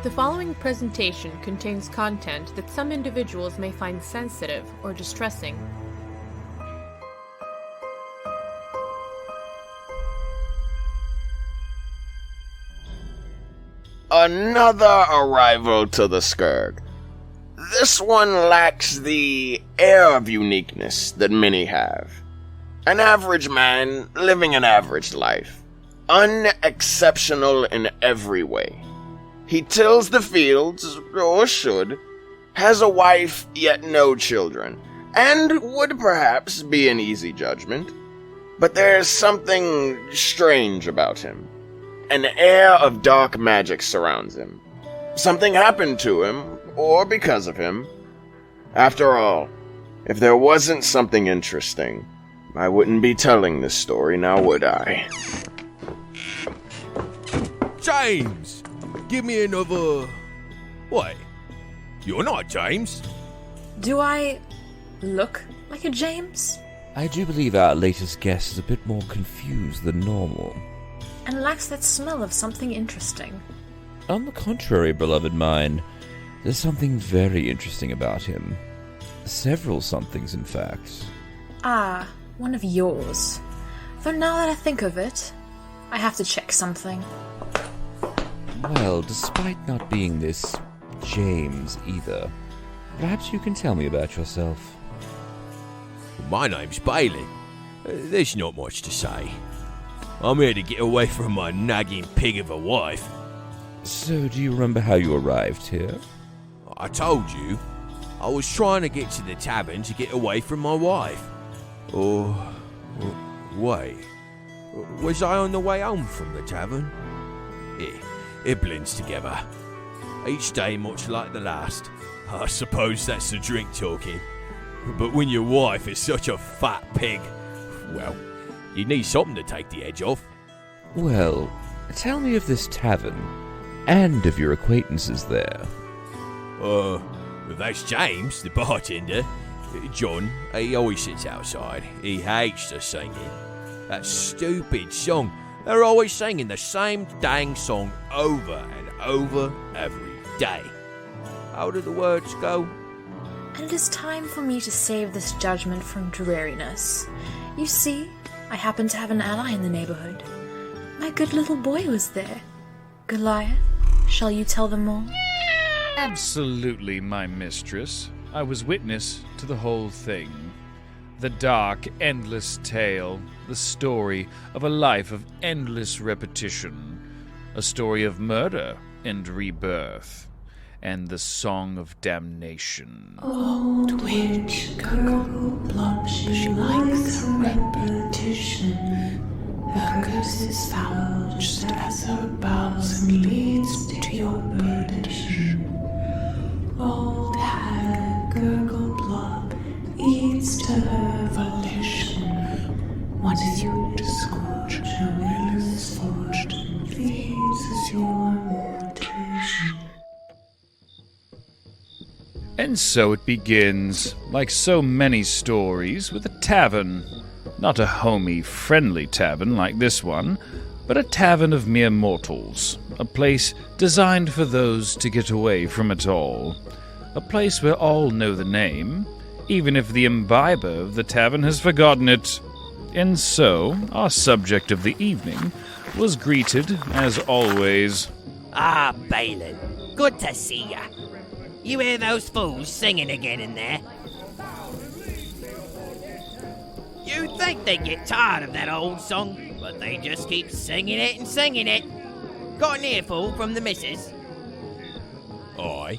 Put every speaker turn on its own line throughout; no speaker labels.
The following presentation contains content that some individuals may find sensitive or distressing.
Another arrival to the Skurg. This one lacks the air of uniqueness that many have. An average man living an average life. Unexceptional in every way. He tills the fields, or should, has a wife yet no children, and would perhaps be an easy judgment. But there's something strange about him. An air of dark magic surrounds him. Something happened to him, or because of him. After all, if there wasn't something interesting, I wouldn't be telling this story now, would I?
James! Give me another... Wait, you're not James.
Do I look like a James?
I do believe our latest guest is a bit more confused than normal.
And lacks that smell of something interesting.
On the contrary, beloved mine, there's something very interesting about him. Several somethings, in fact.
Ah, one of yours. Though now that I think of it, I have to check something.
Well, despite not being this James either, perhaps you can tell me about yourself.
My name's Bailey. There's not much to say. I'm here to get away from my nagging pig of a wife.
So, do you remember how you arrived here?
I told you, I was trying to get to the tavern to get away from my wife. Wait, was I on the way home from the tavern? It blends together. Each day much like the last. I suppose that's the drink talking. But when your wife is such a fat pig, well, you need something to take the edge off.
Well, tell me of this tavern, and of your acquaintances there.
That's James, the bartender. John, he always sits outside. He hates the singing. That stupid song. They're always singing the same dang song over and over every day. How do the words go?
And it is time for me to save this judgment from dreariness. You see, I happen to have an ally in the neighborhood. My good little boy was there. Goliath, shall you tell them all?
Absolutely, my mistress. I was witness to the whole thing. The dark, endless tale, the story of a life of endless repetition, a story of murder and rebirth, and the song of damnation.
Old witch Gurgleplop, she likes repetition. Her curse is foul, just as her bowels and leads to your perdition. Old hag Gurgleplop eats to her volition. Once you disgorge, her will is forged and feeds as your mortation.
And so it begins, like so many stories, with a tavern. Not a homey, friendly tavern like this one, but a tavern of mere mortals. A place designed for those to get away from it all. A place where all know the name, even if the imbiber of the tavern has forgotten it. And so, our subject of the evening was greeted, as always.
Ah, Balin, good to see ya. You hear those fools singing again in there? You'd think they'd get tired of that old song, but they just keep singing it and singing it. Got an earful from the missus?
Aye.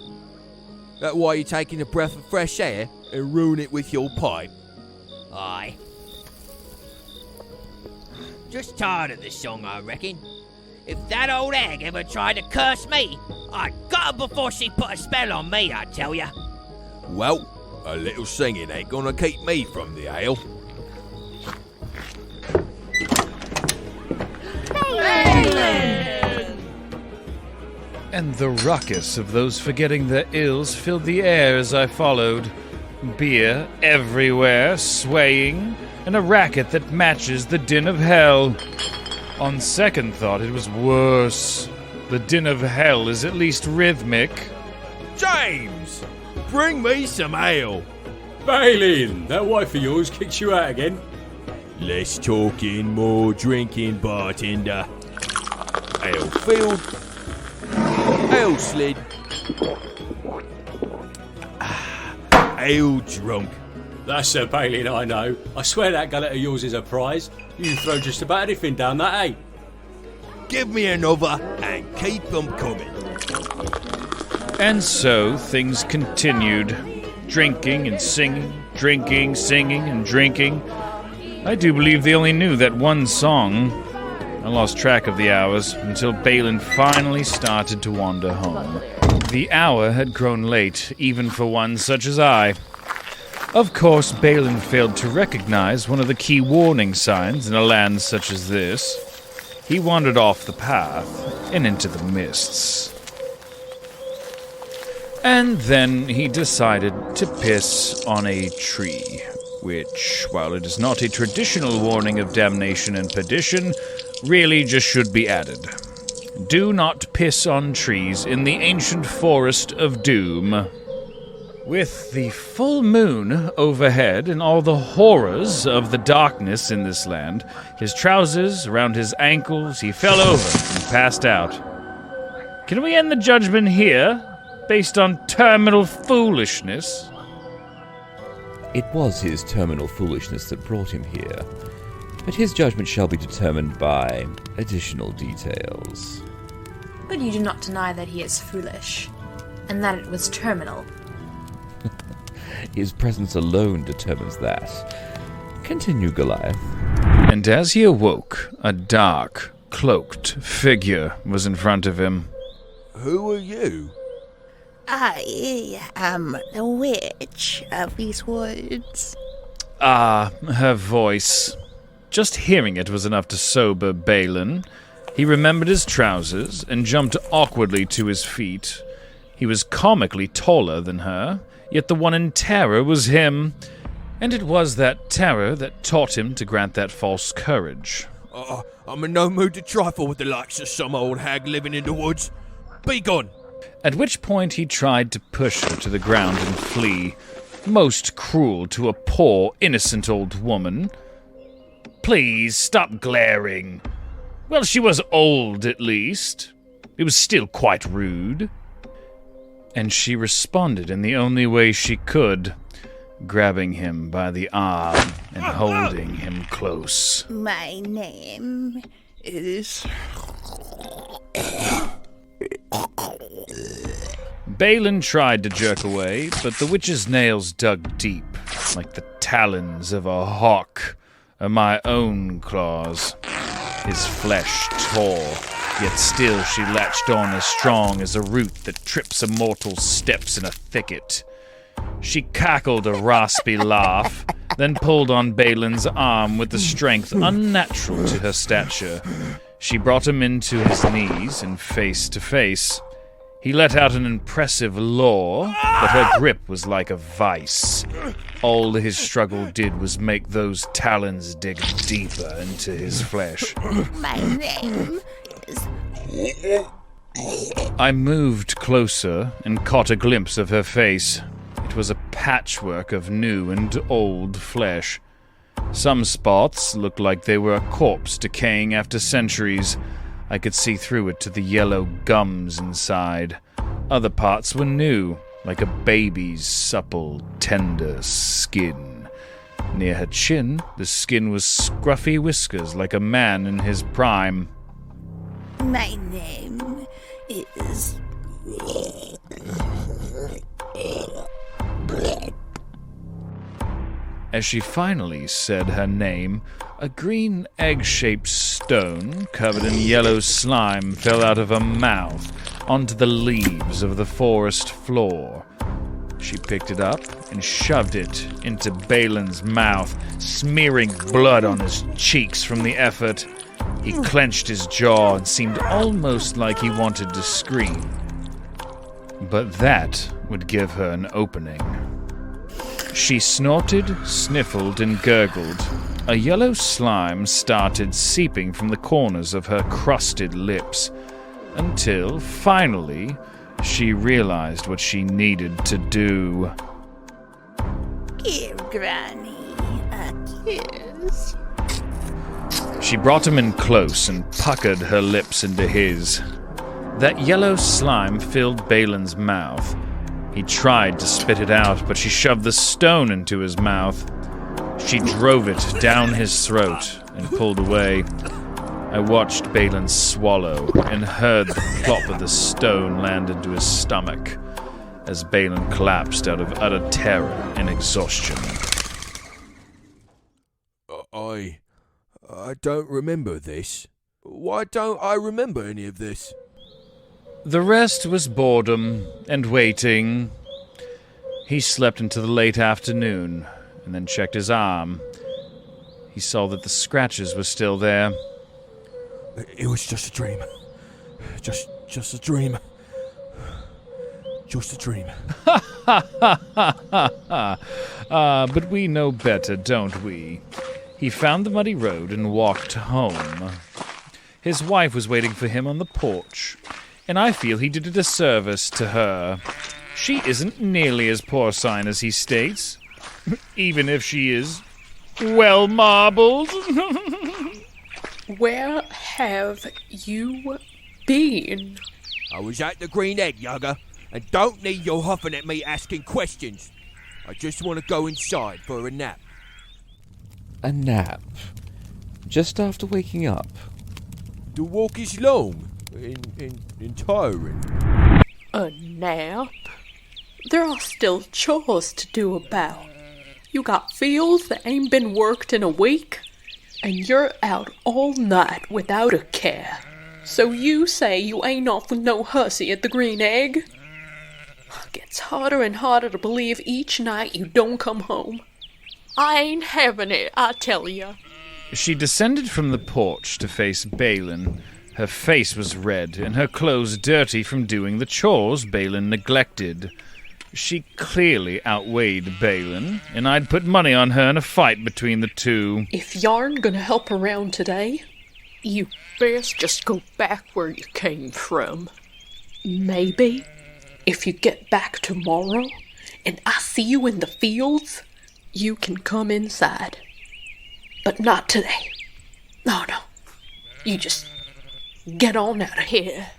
That why you're taking a breath of fresh air and ruin it with your pipe?
Aye. Just tired of this song, I reckon. If that old hag ever tried to curse me, I'd gut her before she put a spell on me, I tell ya.
Well, a little singing ain't gonna keep me from the ale.
And the ruckus of those forgetting their ills filled the air as I followed. Beer everywhere, swaying, and a racket that matches the din of hell. On second thought, it was worse. The din of hell is at least rhythmic.
James! Bring me some ale!
Balin, that wife of yours kicks you out again.
Less talking, more drinking, bartender. Ale filled. Ale slid. Ale drunk.
That's the Balin I know. I swear that gullet of yours is a prize. You throw just about anything down that, eh?
Give me another and keep them coming.
And so things continued. Drinking and singing, drinking, singing, and drinking. I do believe they only knew that one song. I lost track of the hours until Balin finally started to wander home. The hour had grown late, even for one such as I. Of course, Balin failed to recognize one of the key warning signs in a land such as this. He wandered off the path and into the mists. And then he decided to piss on a tree, which, while it is not a traditional warning of damnation and perdition, really just should be added. Do not piss on trees in the ancient forest of doom. With the full moon overhead and all the horrors of the darkness in this land, his trousers around his ankles, he fell over and passed out. Can we end the judgment here, based on terminal foolishness?
It was his terminal foolishness that brought him here, but his judgment shall be determined by additional details.
But you do not deny that he is foolish, and that it was terminal.
His presence alone determines that. Continue, Goliath.
And as he awoke, a dark, cloaked figure was in front of him.
Who are you?
I am the witch of these woods.
Ah, her voice. Just hearing it was enough to sober Balin. He remembered his trousers and jumped awkwardly to his feet. He was comically taller than her, yet the one in terror was him. And it was that terror that taught him to grant that false courage.
I'm in no mood to trifle with the likes of some old hag living in the woods. Be gone!
At which point he tried to push her to the ground and flee. Most cruel to a poor, innocent old woman. Please, stop glaring. Well, she was old, at least. It was still quite rude. And she responded in the only way she could, grabbing him by the arm and holding him close.
My name is...
Balin tried to jerk away, but the witch's nails dug deep, like the talons of a hawk, or my own claws. His flesh tore, yet still she latched on as strong as a root that trips a mortal's steps in a thicket. She cackled a raspy laugh, then pulled on Balin's arm with a strength unnatural to her stature. She brought him into his knees and face to face. He let out an impressive roar, but her grip was like a vice. All his struggle did was make those talons dig deeper into his flesh.
My name is...
I moved closer and caught a glimpse of her face. It was a patchwork of new and old flesh. Some spots looked like they were a corpse decaying after centuries. I could see through it to the yellow gums inside. Other parts were new, like a baby's supple, tender skin. Near her chin, the skin was scruffy whiskers like a man in his prime.
My name is...
As she finally said her name, a green egg-shaped stone covered in yellow slime fell out of her mouth onto the leaves of the forest floor. She picked it up and shoved it into Balin's mouth, smearing blood on his cheeks from the effort. He clenched his jaw and seemed almost like he wanted to scream. But that would give her an opening. She snorted, sniffled, and gurgled. A yellow slime started seeping from the corners of her crusted lips. until, finally, she realized what she needed to do.
Give Granny a kiss.
She brought him in close and puckered her lips into his. That yellow slime filled Balin's mouth. He tried to spit it out, but she shoved the stone into his mouth. She drove it down his throat and pulled away. I watched Balin swallow and heard the plop of the stone land into his stomach as Balin collapsed out of utter terror and exhaustion.
I don't remember this. Why don't I remember any of this?
The rest was boredom and waiting. He slept into the late afternoon and then checked his arm. He saw that the scratches were still there.
It was just a dream. Just a dream. Just a dream.
But we know better, don't we? He found the muddy road and walked home. His wife was waiting for him on the porch, and I feel he did a disservice to her. She isn't nearly as porcine as he states, even if she is well marbled.
Where have you been?
I was at the Green Egg, Yugger, and don't need your huffing at me asking questions. I just want to go inside for a nap.
A nap? Just after waking up?
The walk is long and tiring.
A nap? There are still chores to do about. You got fields that ain't been worked in a week, and you're out all night without a care. So you say you ain't off with no hussy at the Green Egg? Gets harder and harder to believe each night you don't come home. I ain't having it, I tell ya.
She descended from the porch to face Balin. Her face was red, and her clothes dirty from doing the chores Balin neglected. She clearly outweighed Balin, and I'd put money on her in a fight between the two.
If y'aren't gonna help around today, you best just go back where you came from. Maybe, if you get back tomorrow, and I see you in the fields, you can come inside. But not today. No. You just get on out of here.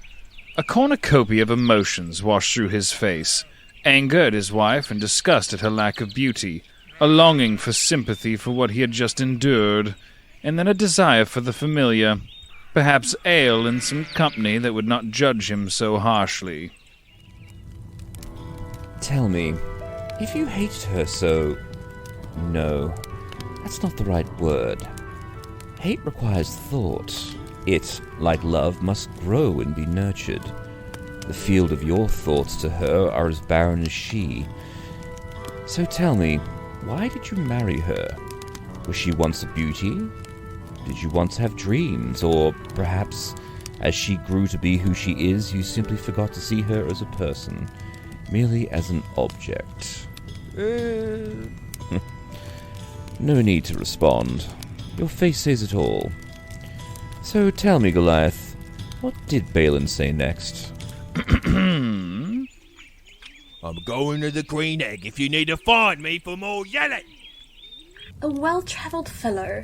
A cornucopia of emotions washed through his face. Anger at his wife and disgust at her lack of beauty. A longing for sympathy for what he had just endured. And then a desire for the familiar. Perhaps ale and some company that would not judge him so harshly.
Tell me, if you hated her so... No, that's not the right word. Hate requires thought. It, like love, must grow and be nurtured. The field of your thoughts to her are as barren as she. So tell me, why did you marry her? Was she once a beauty? Did you once have dreams? Or perhaps, as she grew to be who she is, you simply forgot to see her as a person, merely as an object? No need to respond. Your face says it all. So tell me, Goliath, what did Balin say next?
I'm going to the Green Egg if you need to find me for more yelling.
A well-travelled fellow.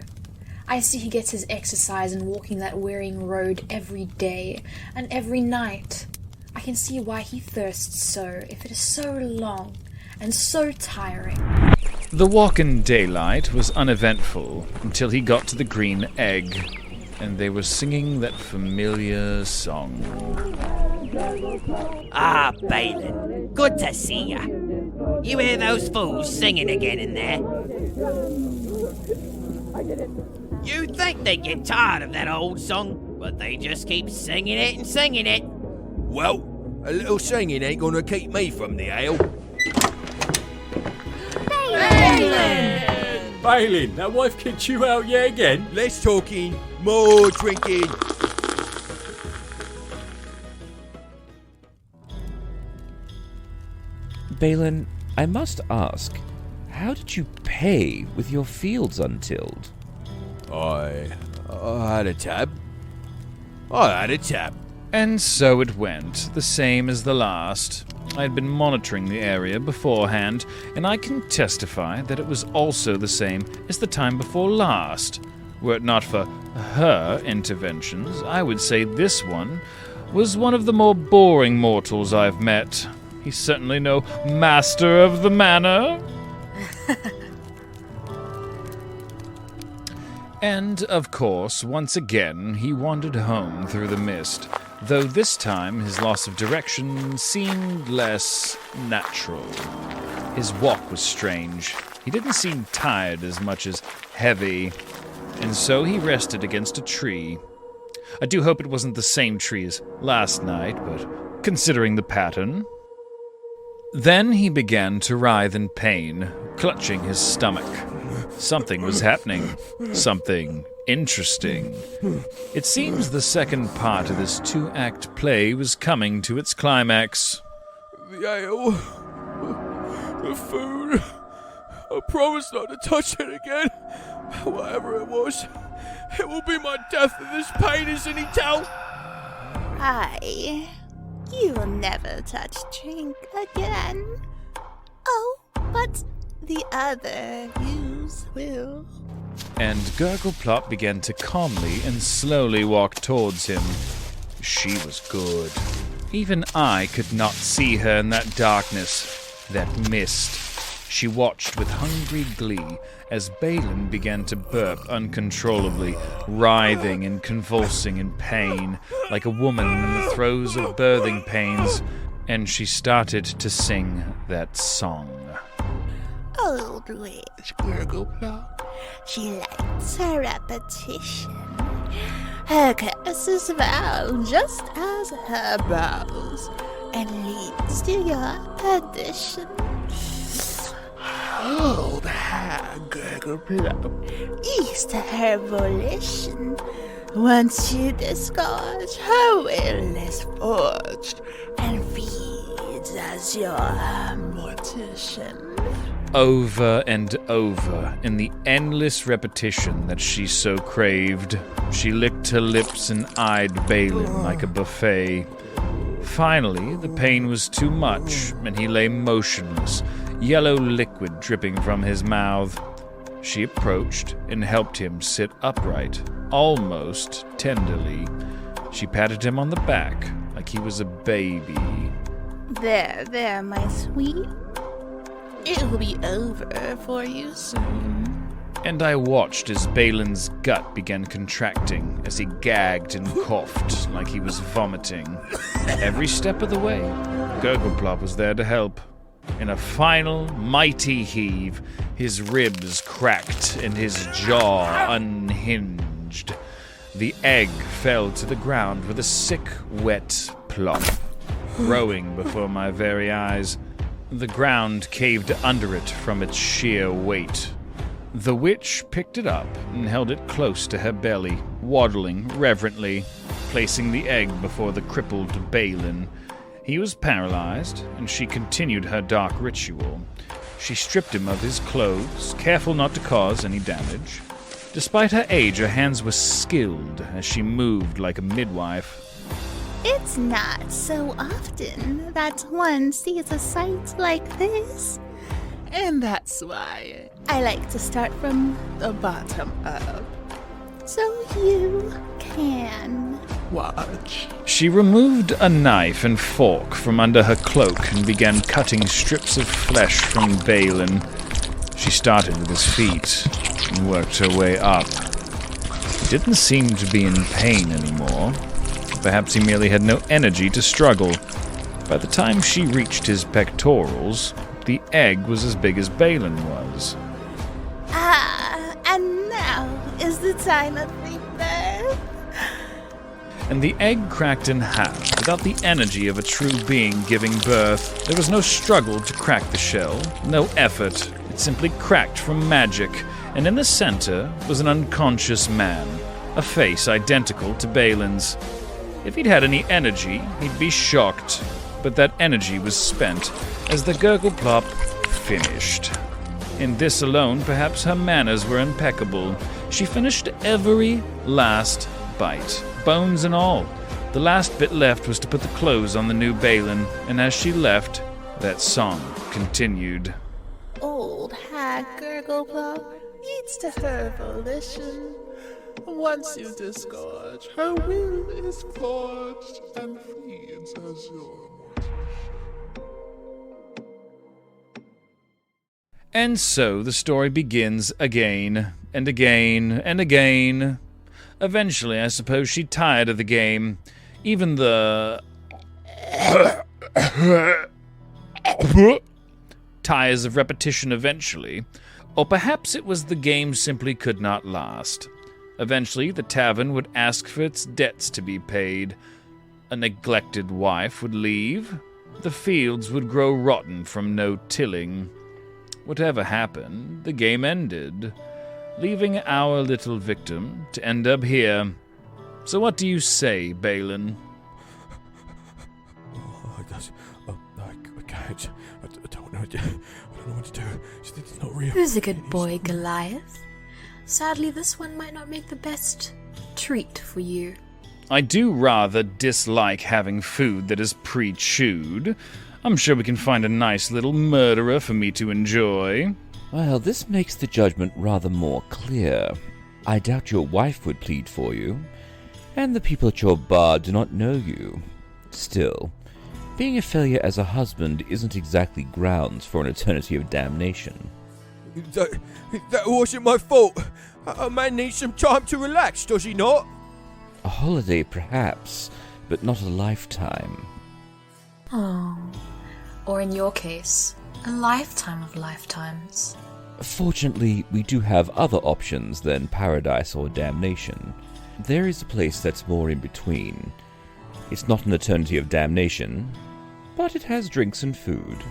I see he gets his exercise in walking that wearing road every day and every night. I can see why he thirsts so, if it is so long and so tiring.
The walk in daylight was uneventful until he got to the Green Egg, and they were singing that familiar song.
Ah, Balin, good to see ya. You hear those fools singing again in there? You'd think they'd get tired of that old song, but they just keep singing it and singing it.
Well, a little singing ain't gonna keep me from the ale.
Balin, that wife kicked you out yet again?
Less talking, more drinking.
Balin, I must ask, how did you pay with your fields untilled?
I had a tab.
And so it went, the same as the last. I had been monitoring the area beforehand, and I can testify that it was also the same as the time before last. Were it not for her interventions, I would say this one was one of the more boring mortals I've met. He's certainly no master of the manor. And, of course, once again, he wandered home through the mist, though this time his loss of direction seemed less natural. His walk was strange. He didn't seem tired as much as heavy, and so he rested against a tree. I do hope it wasn't the same tree as last night, but considering the pattern. Then he began to writhe in pain, clutching his stomach. Something was happening. Something interesting. It seems the second part of this 2-act play was coming to its climax.
The ale. The food. I promise not to touch it again. Whatever it was. It will be my death if this pain is any tell.
You will never touch drink again. Oh, but the other yous will.
And Gurgleplop began to calmly and slowly walk towards him. She was good. Even I could not see her in that darkness, that mist. She watched with hungry glee as Balin began to burp uncontrollably, writhing and convulsing in pain, like a woman in the throes of birthing pains, and she started to sing that song.
Old witch Gurgleplop. She likes her repetition. Her curses vow just as her brows, and leads to your perdition. Hold her, Gurgleplop. Ease to her volition. Once you disgorge, her will is forged, and feeds as your mortician.
Over and over, in the endless repetition that she so craved, she licked her lips and eyed Balin like a buffet. Finally, the pain was too much, and he lay motionless, yellow liquid dripping from his mouth. She approached and helped him sit upright, almost tenderly. She patted him on the back like he was a baby.
There, my sweet. It will be over for you soon.
And I watched as Balin's gut began contracting as he gagged and coughed like he was vomiting. Every step of the way, Gurgleplop was there to help. In a final, mighty heave, his ribs cracked and his jaw unhinged. The egg fell to the ground with a sick, wet plop, growing before my very eyes. The ground caved under it from its sheer weight. The witch picked it up and held it close to her belly, waddling reverently, placing the egg before the crippled Balin. He was paralyzed, and she continued her dark ritual. She stripped him of his clothes, careful not to cause any damage. Despite her age, her hands were skilled as she moved like a midwife.
It's not so often that one sees a sight like this. And that's why I like to start from the bottom up. So you can watch.
She removed a knife and fork from under her cloak and began cutting strips of flesh from Balin. She started with his feet and worked her way up. He didn't seem to be in pain anymore. Perhaps he merely had no energy to struggle. By the time she reached his pectorals, the egg was as big as Balin was.
And now is the time of rebirth.
And the egg cracked in half, without the energy of a true being giving birth. There was no struggle to crack the shell, no effort. It simply cracked from magic, and in the center was an unconscious man, a face identical to Balin's. If he'd had any energy, he'd be shocked, but that energy was spent as the Gurgleplop finished. In this alone, perhaps her manners were impeccable. She finished every last bite, bones and all, The last bit left was to put the clothes on the new Balin, and as she left, that song continued.
Old hag Gurgleplop needs to her volition.
Once you disgorge, her will is forged and feeds as your mortal.
And so the story begins again, and again, and again. Eventually, I suppose she tired of the game. Even the tires of repetition eventually. Or perhaps it was the game simply could not last. Eventually, the tavern would ask for its debts to be paid. A neglected wife would leave. The fields would grow rotten from no tilling. Whatever happened, the game ended, leaving our little victim to end up here. So what do you say, Balin?
I can't. I don't know what to do. It's not real.
Who's a good boy, Goliath? Sadly, this one might not make the best treat for you.
I do rather dislike having food that is pre-chewed. I'm sure we can find a nice little murderer for me to enjoy.
Well, this makes the judgment rather more clear. I doubt your wife would plead for you, and the people at your bar do not know you. Still, being a failure as a husband isn't exactly grounds for an eternity of damnation.
That wasn't my fault. A man needs some time to relax, does he not?
A holiday, perhaps, but not a lifetime.
Oh. Or in your case, a lifetime of lifetimes.
Fortunately, we do have other options than paradise or damnation. There is a place that's more in between. It's not an eternity of damnation, but it has drinks and food.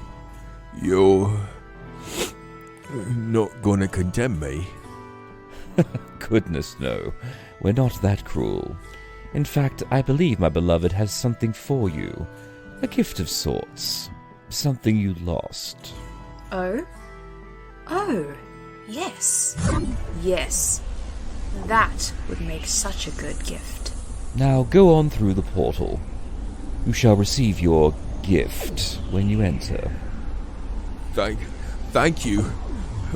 You're not gonna condemn me?
Goodness, no. We're not that cruel. In fact, I believe my beloved has something for you. A gift of sorts. Something you lost.
Oh? Oh, yes. Yes. That would make such a good gift.
Now go on through the portal. You shall receive your gift when you enter.
Thank you.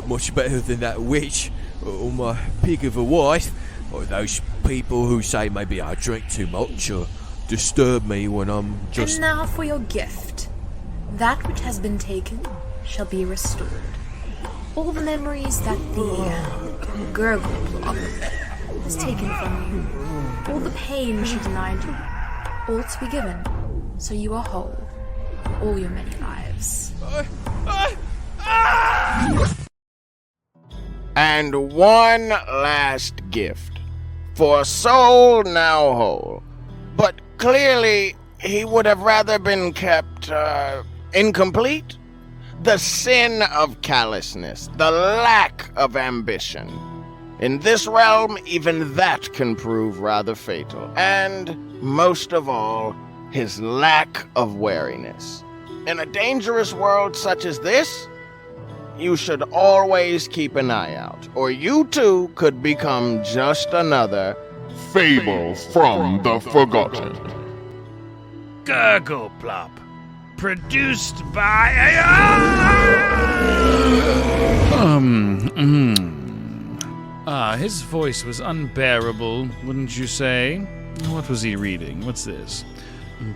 Much better than that witch, or my pig of a wife, or those people who say maybe I drink too much or disturb me when I'm just...
And now for your gift. That which has been taken shall be restored. All the memories that the Gurgleplop has taken from you, all the pain she denied you, all to be given, so you are whole for all your many lives.
And one last gift. For a soul now whole. But clearly, he would have rather been kept, incomplete? The sin of callousness, the lack of ambition. In this realm, even that can prove rather fatal. And, most of all, his lack of wariness. In a dangerous world such as this, you should always keep an eye out, or you too could become just another Fable from the Forgotten.
Gurgleplop, produced by his voice was unbearable, wouldn't you say? What was he reading? What's this?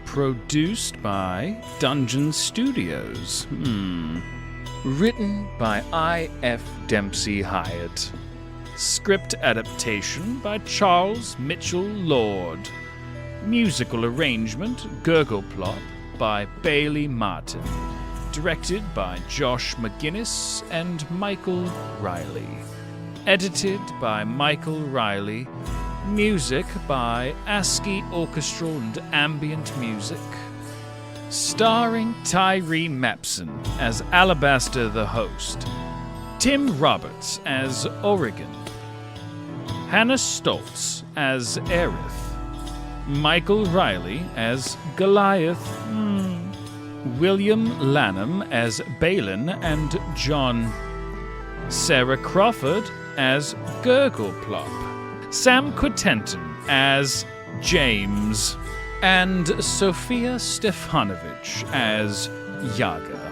Produced by Dungeon Studios. Written by I.F. Dempsey Hyatt. Script adaptation by Charles Mitchell Lord. Musical arrangement, Gurgleplop, by Bailey Martin. Directed by Josh McGuinness and Michael Riley. Edited by Michael Riley. Music by ASCII Orchestral and Ambient Music. Starring Tyree Mapson as Alabaster the Host. Tim Roberts as Oregon. Hannah Stoltz as Aerith. Michael Riley as Goliath. William Lanham as Balin and John. Sarah Crawford as Gurgleplop. Sam Quintenton as James. and Sofia Stefanovic as Yaga.